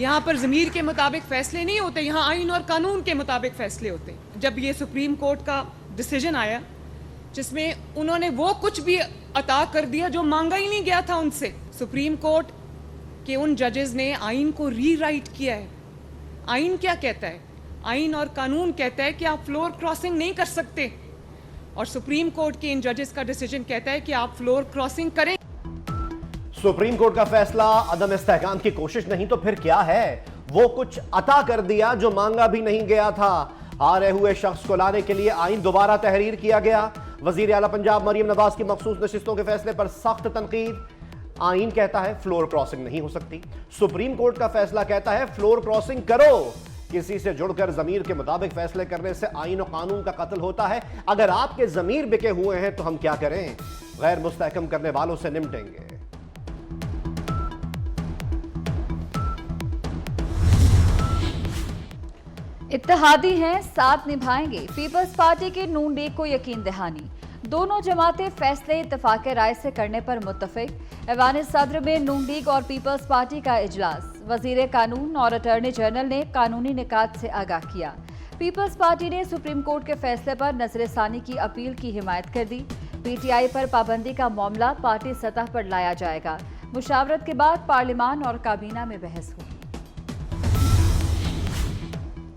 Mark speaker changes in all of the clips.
Speaker 1: یہاں پر ضمیر کے مطابق فیصلے نہیں ہوتے, یہاں آئین اور قانون کے مطابق فیصلے ہوتے. جب یہ سپریم کورٹ کا ڈیسیجن آیا جس میں انہوں نے وہ کچھ بھی عطا کر دیا جو مانگا ہی نہیں گیا تھا ان سے, سپریم کورٹ کے ان ججز نے آئین کو ری رائٹ کیا ہے. آئین کیا کہتا ہے؟ آئین اور قانون کہتا ہے کہ آپ فلور کراسنگ نہیں کر سکتے, اور سپریم کورٹ کے ان ججز کا ڈیسیجن کہتا ہے کہ آپ فلور کراسنگ کریں.
Speaker 2: سپریم کورٹ کا فیصلہ عدم استحکام کی کوشش نہیں تو پھر کیا ہے؟ وہ کچھ عطا کر دیا جو مانگا بھی نہیں گیا تھا. ہارے ہوئے شخص کو لانے کے لیے آئین دوبارہ تحریر کیا گیا. وزیر اعلیٰ پنجاب مریم نواز کی مخصوص نشستوں کے فیصلے پر سخت تنقید. آئین کہتا ہے فلور کراسنگ نہیں ہو سکتی, سپریم کورٹ کا فیصلہ کہتا ہے فلور کراسنگ کرو. کسی سے جڑ کر ضمیر کے مطابق فیصلے کرنے سے آئین و قانون کا قتل ہوتا ہے. اگر آپ کے ضمیر بکے ہوئے ہیں تو ہم کیا کریں؟ غیر مستحکم کرنے والوں سے نمٹیں گے.
Speaker 3: اتحادی ہیں, ساتھ نبھائیں گے. پیپلز پارٹی کی نون لیگ کو یقین دہانی. دونوں جماعتیں فیصلے اتفاق رائے سے کرنے پر متفق. ایوان صدر میں نون لیگ اور پیپلز پارٹی کا اجلاس. وزیر قانون اور اٹارنی جنرل نے قانونی نکات سے آگاہ کیا. پیپلز پارٹی نے سپریم کورٹ کے فیصلے پر نظر ثانی کی اپیل کی حمایت کر دی. پی ٹی آئی پر پابندی کا معاملہ پارٹی سطح پر لایا جائے گا. مشاورت کے بعد پارلیمان اور کابینہ میں بحث ہوگی.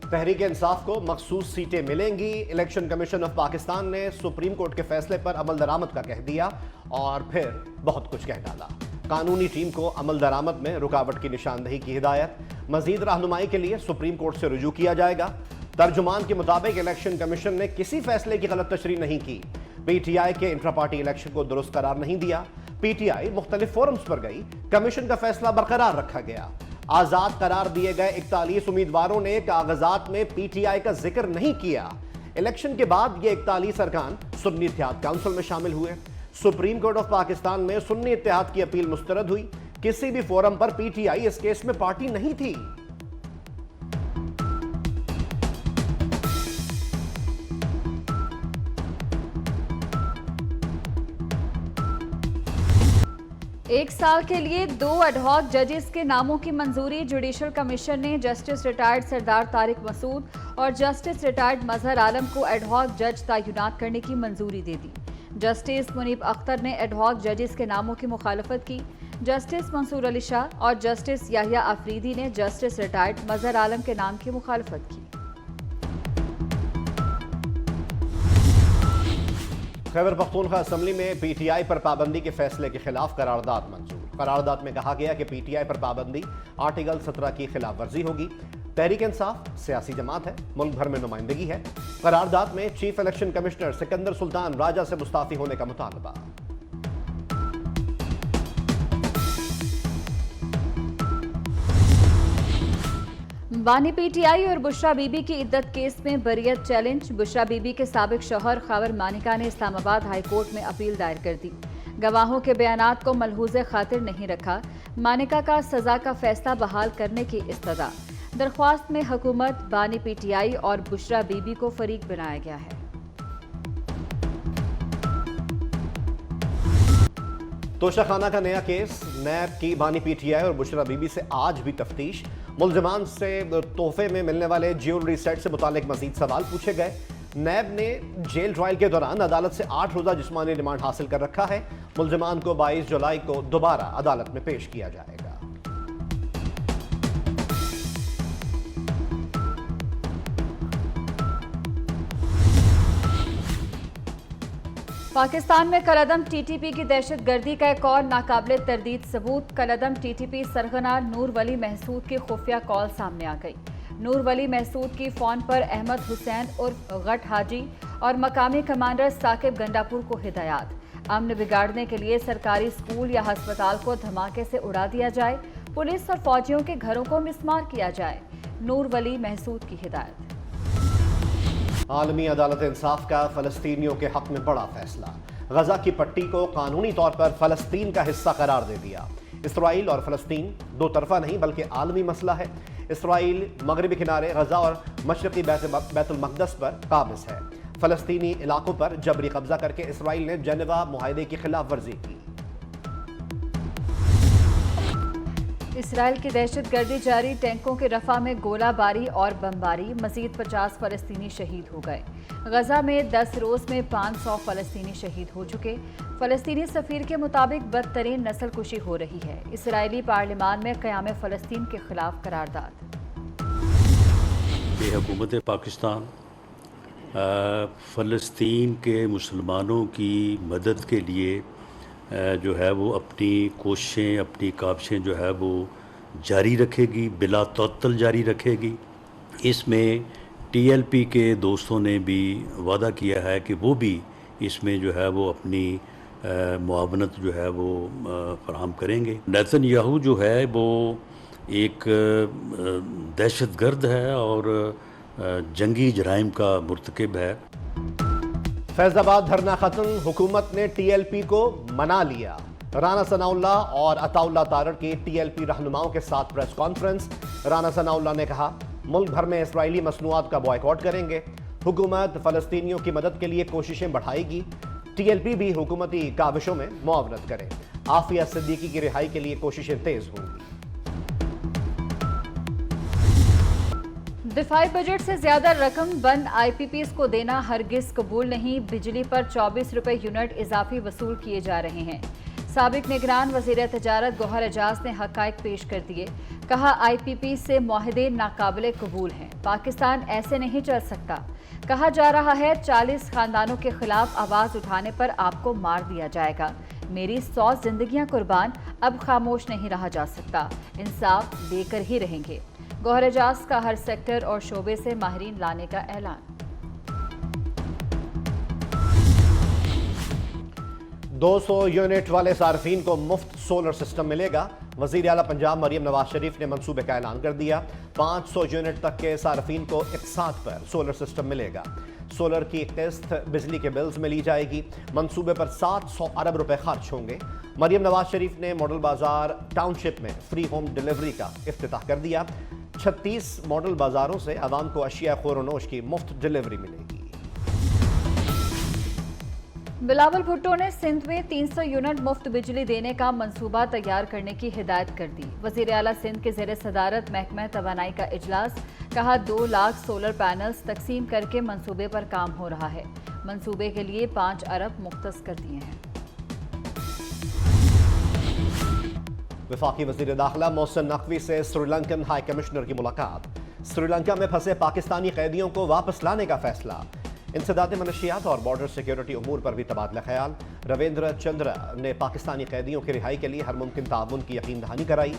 Speaker 2: تحریک انصاف کو مخصوص سیٹیں ملیں گی. الیکشن کمیشن آف پاکستان نے سپریم کورٹ کے فیصلے پر عمل درآمد کا کہہ دیا اور پھر بہت کچھ کہہ ڈالا. قانونی ٹیم کو عمل درآمد میں رکاوٹ کی نشاندہی کی ہدایت. مزید رہنمائی کے لیے سپریم کورٹ سے رجوع کیا جائے گا. ترجمان کے مطابق الیکشن کمیشن نے کسی فیصلے کی غلط تشریح نہیں کی. پی ٹی آئی کے انٹرا پارٹی الیکشن کو درست قرار نہیں دیا. پی ٹی آئی مختلف فورمز پر گئی. کمیشن کا فیصلہ برقرار رکھا گیا. آزاد قرار دیے گئے 41 امیدواروں نے کاغذات میں پی ٹی آئی کا ذکر نہیں کیا. الیکشن کے بعد یہ 41 ارکان سنی اتحاد کونسل میں شامل ہوئے. سپریم کورٹ آف پاکستان میں سنی اتحاد کی اپیل مسترد ہوئی. کسی بھی فورم پر پی ٹی آئی اس کیس میں پارٹی نہیں تھی.
Speaker 3: ایک سال کے لیے 2 ایڈ ہاک ججز کے ناموں کی منظوری. جوڈیشل کمیشن نے جسٹس ریٹائرڈ سردار طارق مسعود اور جسٹس ریٹائرڈ مظہر عالم کو ایڈ ہاک جج تعینات کرنے کی منظوری دے دی. جسٹس منیب اختر نے ایڈ ہاک ججز کے ناموں کی مخالفت کی. جسٹس منصور علی شاہ اور جسٹس یحییٰ آفریدی نے جسٹس ریٹائرڈ مظہر عالم کے نام کی مخالفت کی.
Speaker 2: خیبر پختونخوا اسمبلی میں پی ٹی آئی پر پابندی کے فیصلے کے خلاف قرارداد منظور. قرارداد میں کہا گیا کہ پی ٹی آئی پر پابندی آرٹیکل 17 کی خلاف ورزی ہوگی. تحریک انصاف سیاسی جماعت ہے, ملک بھر میں نمائندگی ہے. قرارداد میں چیف الیکشن کمشنر سکندر سلطان راجہ سے مستعفی ہونے کا مطالبہ.
Speaker 3: بانی پی ٹی آئی اور بشرا بی بی کی عدت کیس میں بریت چیلنج. بشرا بی بی کے سابق شوہر خاور مانیکا نے اسلام آباد ہائی کورٹ میں اپیل دائر کر دی. گواہوں کے بیانات کو ملحوظ خاطر نہیں رکھا. مانیکا کا سزا کا فیصلہ بحال کرنے کی استدعا. درخواست میں حکومت, بانی پی ٹی آئی اور بشرا بی بی کو فریق بنایا گیا ہے.
Speaker 2: توشہ خانہ کا نیا کیس. نیب کی بانی پی ٹی آئی اور بشرا بی بی سے آج بھی تفتیش. ملزمان سے تحفے میں ملنے والے جیولری سیٹ سے متعلق مزید سوال پوچھے گئے. نیب نے جیل ٹرائل کے دوران عدالت سے 8 روزہ جسمانی ریمانڈ حاصل کر رکھا ہے. ملزمان کو 22 جولائی کو دوبارہ عدالت میں پیش کیا جائے گا.
Speaker 3: پاکستان میں کالعدم ٹی ٹی پی کی دہشت گردی کا ایک اور ناقابل تردید ثبوت. کالعدم ٹی ٹی پی سرغنہ نور ولی محسود کی خفیہ کال سامنے آ گئی. نور ولی محسود کی فون پر احمد حسین عرف غٹ حاجی اور مقامی کمانڈر ثاقب گنڈاپور کو ہدایات. امن بگاڑنے کے لیے سرکاری اسکول یا ہسپتال کو دھماکے سے اڑا دیا جائے. پولیس اور فوجیوں کے گھروں کو مسمار کیا جائے. نور ولی محسود کی ہدایت.
Speaker 2: عالمی عدالت انصاف کا فلسطینیوں کے حق میں بڑا فیصلہ. غزہ کی پٹی کو قانونی طور پر فلسطین کا حصہ قرار دے دیا. اسرائیل اور فلسطین دو طرفہ نہیں بلکہ عالمی مسئلہ ہے. اسرائیل مغربی کنارے غزہ اور مشرقی بیت المقدس پر قابض ہے. فلسطینی علاقوں پر جبری قبضہ کر کے اسرائیل نے جنیوا معاہدے کی خلاف ورزی کی.
Speaker 3: इसराइल की दहशत गर्दी जारी, टैंकों के रफा में गोला बारी और बमबारी, मजीद 50 फलस्तीनी शहीद हो गए। गजा में 10 रोज में 500 फलस्तीनी शहीद हो चुके। फलस्तीनी सफीर के मुताबिक बदतरीन नस्लकुशी हो रही है। इसराइली पार्लियामान में क़याम फ़लस्तीन के खिलाफ करारदाद।
Speaker 4: हुकूमत पाकिस्तान फ़लस्तीन के मुसलमानों की मदद के लिए जो है वो अपनी कोशिशें, अपनी काविशें जो है वो जारी रखेगी, बिला तौतल जारी रखेगी। इसमें TLP के दोस्तों ने भी वादा किया है कि वो भी इसमें जो है वो अपनी मुआवनत जो है वो फराहम करेंगे। नेतन्याहू जो है वो एक दहशतगर्द है और जंगी जराइम का मुर्तकिब है।
Speaker 2: फैजाबाद धरना खत्म, हुकूमत ने TLP को मना लिया। राना सनाउल्लाह और अताउल्लाह तारड़ की TLP रहनुमाओं के साथ प्रेस कॉन्फ्रेंस। राना सनाउल्लाह ने कहा मुल्क भर में इसराइली मसनूआत का बॉयकॉट करेंगे, हुकूमत फ़लस्तीनियों की मदद के लिए कोशिशें बढ़ाएगी। TLP भी हुकूमती काविशों में मुआवनत करे। आफिया सिद्दीकी की रिहाई के लिए कोशिशें तेज होंगी।
Speaker 3: दिफाई बजट से ज्यादा रकम बंद IPPs को देना हरगिज कबूल नहीं, बिजली पर 24 रुपए यूनिट इजाफी वसूल किए जा रहे हैं। साबिक निगरान वज़ीर तजारत गौहर एजाज ने हक़ाइक़ पेश कर दिए। कहा IPP से मुआहदे नाकाबिले कबूल हैं, पाकिस्तान ऐसे नहीं चल सकता। कहा जा रहा है 40 खानदानों के खिलाफ आवाज़ उठाने पर आपको मार दिया जाएगा। मेरी 100 जिंदगियां कुर्बान, अब खामोश नहीं रहा जा सकता, इंसाफ देकर ही रहेंगे। गौहर एजाज का हर सेक्टर और शोबे से माहिरीन लाने का ऐलान।
Speaker 2: 200 यूनिट वाले सार्फिन को मुफ्त सोलर सिस्टम मिलेगा। वज़ीर आला पंजाब मरियम नवाज शरीफ ने मंसूबे का ऐलान कर दिया। 500 यूनिट तक के सार्फिन को इकसाथ पर सोलर सिस्टम मिलेगा। सोलर की किस्त बिजली के बिल्स में ली जाएगी। मंसूबे पर 700 अरब रुपए खर्च होंगे। मरियम नवाज शरीफ ने मॉडल बाजार टाउनशिप में फ्री होम डिलीवरी का इफ्तिताह कर दिया। 36 मॉडल बाजारों से आवाम को अशिया खोरोनोश की मुफ्त डिलीवरी मिलेगी।
Speaker 3: बिलावल भुट्टो ने सिंध में 300 यूनिट मुफ्त बिजली देने का मंसूबा तैयार करने की हिदायत कर दी। वज़ीर आला सिंध के ज़ेर सदारत महकमा तवानाई का इजलास। कहा 2 लाख सोलर पैनल्स तकसीम करके मंसूबे पर काम हो रहा है। मंसूबे के लिए 5 अरब मुख्तस कर दिए हैं।
Speaker 2: वफाकी वज़ीर दाखिला मोहसिन नकवी से श्रीलंकन हाई कमिश्नर की मुलाकात। श्रीलंका में फंसे पाकिस्तानी कैदियों को वापस लाने का फैसला। इंसदाद मनशियात और बॉर्डर सिक्योरिटी उमूर पर भी तबादला ख्याल। रविंद्र चंद्र ने पाकिस्तानी कैदियों की रिहाई के लिए हर मुमकिन ताउन की यकीन दहानी कराई।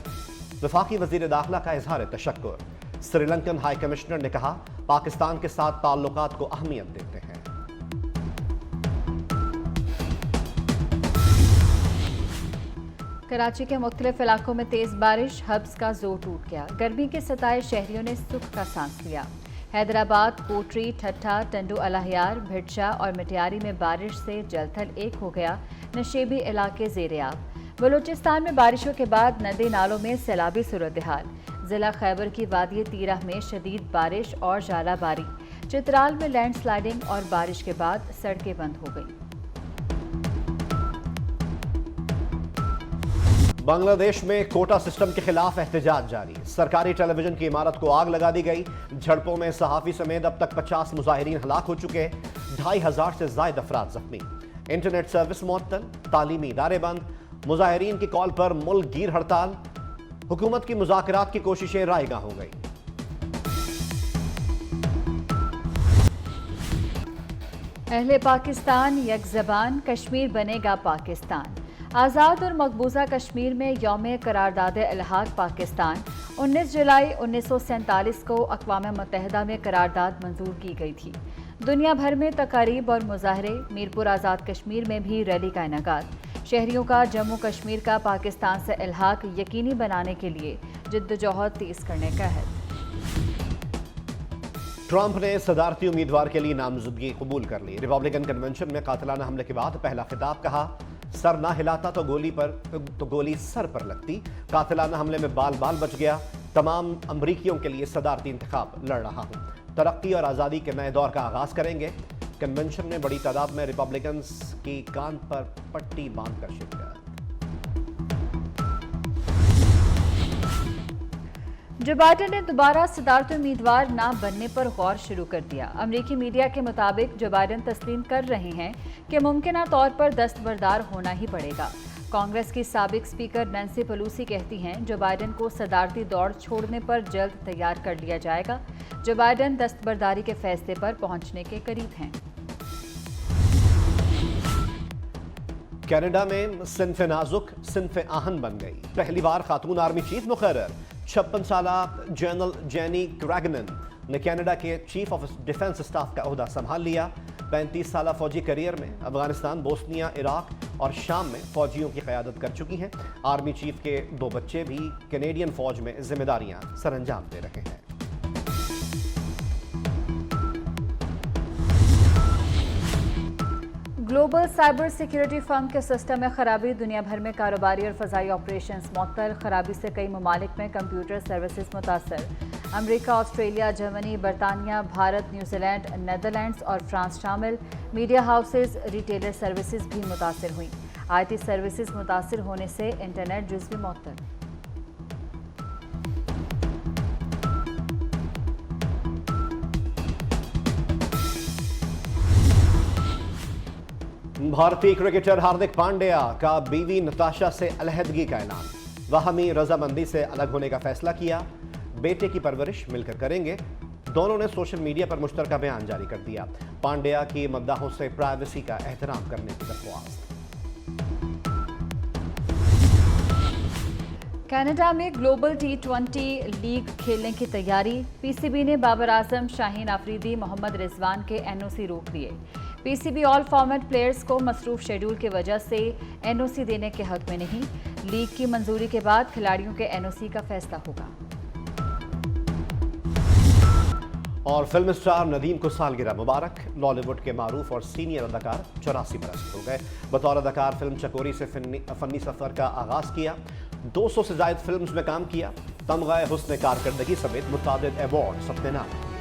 Speaker 2: वफाकी वज़ीर दाखिला का इजहार तशक्कुर। श्रीलंकन हाई कमिश्नर ने कहा पाकिस्तान के साथ ताल्लुकात को अहमियत देते हैं।
Speaker 3: कराची के मुख्तलिफ इलाकों में तेज बारिश, हब्स का जोर टूट गया। गर्मी के सताए शहरियों ने सुख का सांस लिया। हैदराबाद, कोटरी, ठट्ठा, टंडू अलाहियार, भिटशा और मिटियारी में बारिश से जलथल एक हो गया। नशेबी इलाके ज़ेर-ए-आब। बलूचिस्तान में बारिशों के बाद नदी नालों में सैलाबी सूरत हाल। जिला खैबर की वादी तीरह में शदीद बारिश और जालाबारी। चित्राल में लैंड स्लाइडिंग और बारिश के बाद सड़कें बंद हो गईं।
Speaker 2: बांग्लादेश में कोटा सिस्टम के खिलाफ एहतजाज जारी। सरकारी टेलीविजन की इमारत को आग लगा दी गई। झड़पों में सहाफ़ी समेत अब तक 50 मुजाहिरीन हलाक हो चुके। 2500 से ज़ायद अफराद जख्मी। इंटरनेट सर्विस मुअत्तल, तालीमी इदारे बंद। मुजाहिरीन की कॉल पर मुल्क गिर हड़ताल। हुकूमत की मुज़ाकरात की कोशिशें रायगा हो गई।
Speaker 3: अहले पाकिस्तान यकज़बान, कश्मीर बनेगा पाकिस्तान। आज़ाद और मकबूजा कश्मीर में यौम करारदाद इल्हाक पाकिस्तान 19 जुलाई 1947 को अक़वाम मुत्तहिदा में करारदाद मंजूर की गई थी। दुनिया भर में तकारीब और मुजाहरे। मीरपुर आज़ाद कश्मीर में भी रैली का इनेकाद। शहरियों का जम्मू कश्मीर का पाकिस्तान से इल्हाक यकीनी बनाने के लिए जिद्दोजहद तेज करने का है।
Speaker 2: ट्रंप ने सदारती उम्मीदवार के लिए नामजदगी कबूल कर ली। रिपब्लिकन कन्वेंशन में कातिलाना हमले के बाद पहला खिताब। कहा सर ना हिलाता तो गोली सर पर लगती। कातिलाना हमले में बाल बाल बच गया। तमाम अमरीकियों के लिए सदारती इंतखाब लड़ रहा हूं। तरक्की और आज़ादी के नए दौर का आगाज करेंगे। कन्वेंशन में बड़ी तादाद में रिपब्लिकन्स की कान पर पट्टी बांधकर शिरकत।
Speaker 3: जो बाइडेन ने दोबारा सदारती उम्मीदवार न बनने पर गौर शुरू कर दिया। अमेरिकी मीडिया के मुताबिक जो बाइडेन तस्लीम कर रहे हैं कि मुमकिना तौर पर दस्तबरदार होना ही पड़ेगा। कांग्रेस की साबिक स्पीकर नैन्सी पेलोसी कहती हैं जो बाइडेन को सदारती दौड़ छोड़ने पर जल्द तैयार कर लिया जाएगा। जो बाइडेन दस्तबरदारी के फैसले पर पहुंचने के करीब हैं।
Speaker 2: कनाडा में सिन्फ नाजुक सिन्फ आहन बन गई। पहली बार खातून आर्मी चीफ मुकर्रर 56 साला जनरल जेनी क्रैगनन ने कनाडा के चीफ ऑफ डिफेंस स्टाफ का ओहदा संभाल लिया। 35 साला फौजी करियर में अफगानिस्तान, बोस्निया, इराक और शाम में फौजियों की क़यादत कर चुकी हैं। आर्मी चीफ के 2 बच्चे भी कैनेडियन फौज में जिम्मेदारियां सरअंजाम दे रहे हैं।
Speaker 3: ग्लोबल साइबर सिक्योरिटी फर्म के सिस्टम में खराबी, दुनिया भर में कारोबारी और फजाई ऑपरेशंस मुअत्तल। खराबी से कई ममालिक में कंप्यूटर सर्विसेज मुतासर। अमेरिका, ऑस्ट्रेलिया, जर्मनी, बरतानिया, भारत, न्यूजीलैंड, नेदरलैंड्स और फ्रांस शामिल। मीडिया हाउसेज, रिटेलर सर्विसेज भी मुतासर हुई। IT सर्विसेज मुतासर होने से इंटरनेट जुज़ भी मुअत्तल।
Speaker 2: भारतीय क्रिकेटर हार्दिक पांड्या का बीवी नताशा से अलहदगी का ऐलान। वाहमी रजामंदी से अलग होने का फैसला किया। बेटे की परवरिश मिलकर करेंगे। दोनों ने सोशल मीडिया पर मुश्तरका बयान जारी कर दिया। पांड्या की मद्दाहों से प्राइवेसी का एहतराम करने की दरख्वास्त।
Speaker 3: कनाडा में ग्लोबल T20 लीग खेलने की तैयारी। PCB ने बाबर आजम, शाहीन आफरीदी, मोहम्मद रिजवान के NOC रोक दिए। PCB ऑल फॉर्मेट प्लेयर्स को मसरूफ शेड्यूल की वजह से NOC देने के हक में नहीं। लीग की मंजूरी के बाद खिलाड़ियों के NOC का फैसला होगा।
Speaker 2: और फिल्म स्टार नदीम को सालगिरह मुबारक। बॉलीवुड के मारूफ और सीनियर अदाकार 84 बरस हो गए। बतौर अदाकार फिल्म चकोरी से फनी सफर का आगाज किया। 200 से ज्यादा फिल्म्स में काम किया। तमगा हुस्न कारकर्दगी समेत मुताबिद अवार्ड अपने नाम।